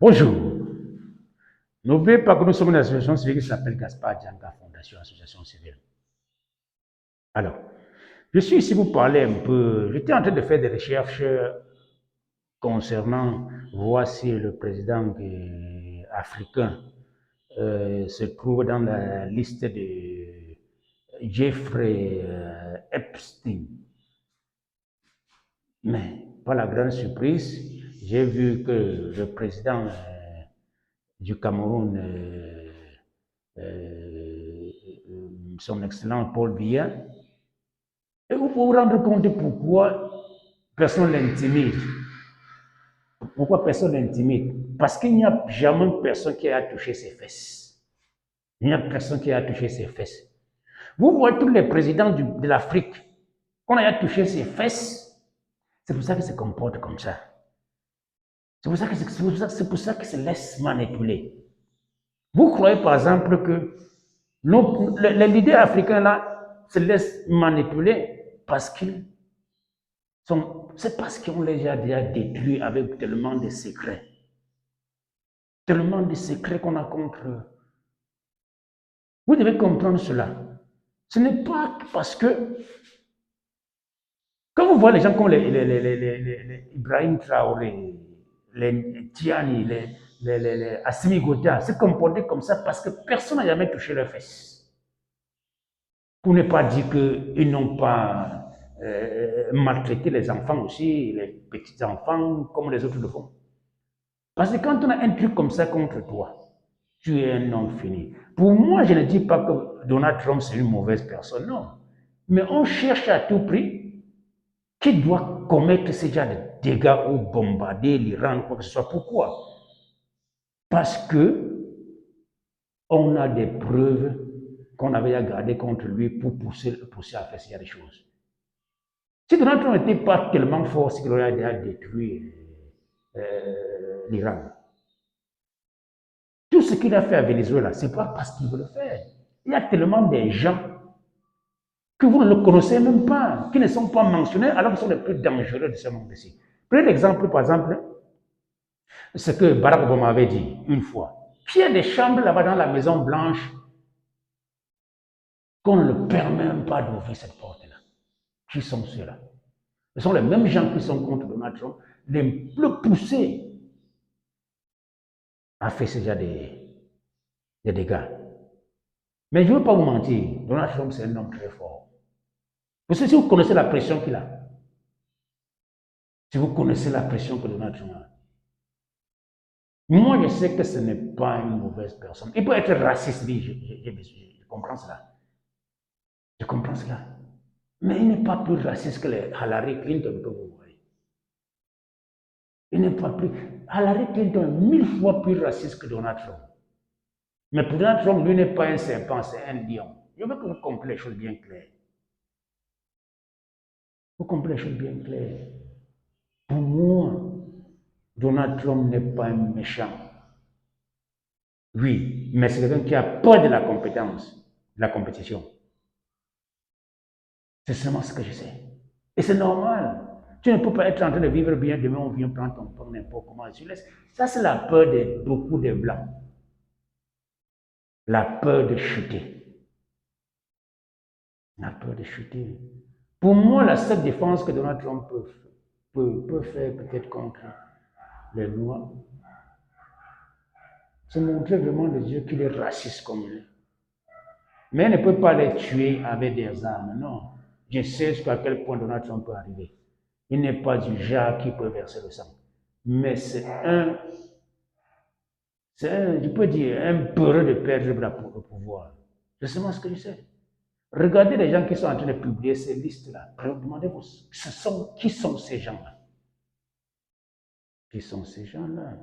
Bonjour. N'oubliez pas que nous sommes une association civile qui s'appelle Gaspard Djanga Fondation Association Civile. Alors, je suis ici pour parler un peu. J'étais en train de faire des recherches concernant voir si le président africain se trouve dans la liste de Jeffrey Epstein. Mais, pas la grande surprise, j'ai vu que le président du Cameroun, son excellent Paul Biya, et vous pouvez vous rendre compte de pourquoi personne l'intimide. Pourquoi personne l'intimide? Parce qu'il n'y a jamais personne qui a touché ses fesses. Il n'y a personne qui a touché ses fesses. Vous voyez tous les présidents de l'Afrique, qu'on a touché ses fesses, c'est pour ça qu'ils se comportent comme ça. C'est pour ça qu'ils se laissent manipuler. Vous croyez par exemple que les leaders africains là se laissent manipuler parce qu'ils sont. C'est parce qu'on les a déjà détruits avec tellement de secrets. Tellement de secrets qu'on a contre eux. Vous devez comprendre cela. Ce n'est pas parce que. Quand vous voyez les gens comme les Ibrahim Traoré, les Tiani, les Assimi Gota se comporter comme ça parce que personne n'a jamais touché leurs fesses. Pour ne pas dire qu'ils n'ont pas maltraité les enfants aussi, les petits-enfants, comme les autres le font. Parce que quand on a un truc comme ça contre toi, tu es un homme fini. Pour moi, je ne dis pas que Donald Trump c'est une mauvaise personne, non. Mais on cherche à tout prix qui doit commettre ce genre de dégâts ou bombarder l'Iran, quoi que ce soit. Pourquoi? Parce que on a des preuves qu'on avait à garder contre lui pour pousser à faire ce genre de choses. Si Donald Trump n'était pas tellement fort, c'est qu'il aurait déjà détruit l'Iran. Tout ce qu'il a fait à Venezuela, ce n'est pas parce qu'il veut le faire. Il y a tellement de gens que vous ne le connaissez même pas, qui ne sont pas mentionnés alors qu'ils sont les plus dangereux de ce monde-ci. Prenez l'exemple, par exemple, ce que Barack Obama avait dit une fois. Qu'il y a des chambres là-bas dans la Maison Blanche qu'on ne le permet même pas d'ouvrir cette porte-là. Qui sont ceux-là? Ce sont les mêmes gens qui sont contre Donald Trump, les plus poussés à faire ce genre de dégâts. Mais je ne veux pas vous mentir, Donald Trump, c'est un homme très fort. Parce que si vous connaissez la pression qu'il a, si vous connaissez la pression que Donald Trump a, moi, je sais que ce n'est pas une mauvaise personne. Il peut être raciste, oui, je comprends cela. Je comprends cela. Mais il n'est pas plus raciste que les Hillary Clinton que vous voyez. Il n'est pas plus. Hillary Clinton est 1000 fois plus raciste que Donald Trump. Mais pour Donald Trump, lui n'est pas un serpent, c'est un lion. Je veux que vous compreniez les choses bien claires. Vous comprenez les choses bien claires. Pour moi, Donald Trump n'est pas un méchant. Oui, mais c'est quelqu'un qui a peur de la compétence, de la compétition. C'est seulement ce que je sais. Et c'est normal. Tu ne peux pas être en train de vivre bien, demain on vient prendre ton pain n'importe comment. Ça, c'est la peur de beaucoup de Blancs. La peur de chuter. La peur de chuter. Pour moi, la seule défense que Donald Trump peut faire peut-être contre les Noirs, c'est montrer vraiment les yeux qu'il est raciste comme il est. Mais il ne peut pas les tuer avec des armes, non. Je sais jusqu'à quel point Donald Trump peut arriver. Il n'est pas du genre qui peut verser le sang. Mais je peux dire, un peureux de perdre le pouvoir. C'est seulement ce que je sais. Regardez les gens qui sont en train de publier ces listes-là. Demandez-vous, qui sont ces gens-là? Qui sont ces gens-là?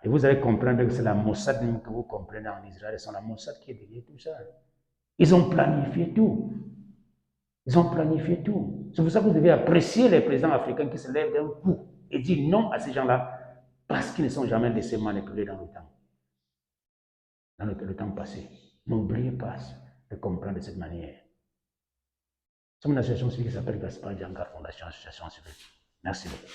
Et vous allez comprendre que c'est la Mossad même que vous comprenez en Israël. C'est la Mossad qui est derrière tout ça. Ils ont planifié tout. Ils ont planifié tout. C'est pour ça que vous devez apprécier les présidents africains qui se lèvent d'un coup et dire non à ces gens-là parce qu'ils ne sont jamais laissés manipuler dans le temps passé. N'oubliez pas de comprendre de cette manière. Nous sommes une association civile qui s'appelle Gaspard Djanga Fondation Association Civile. Merci beaucoup.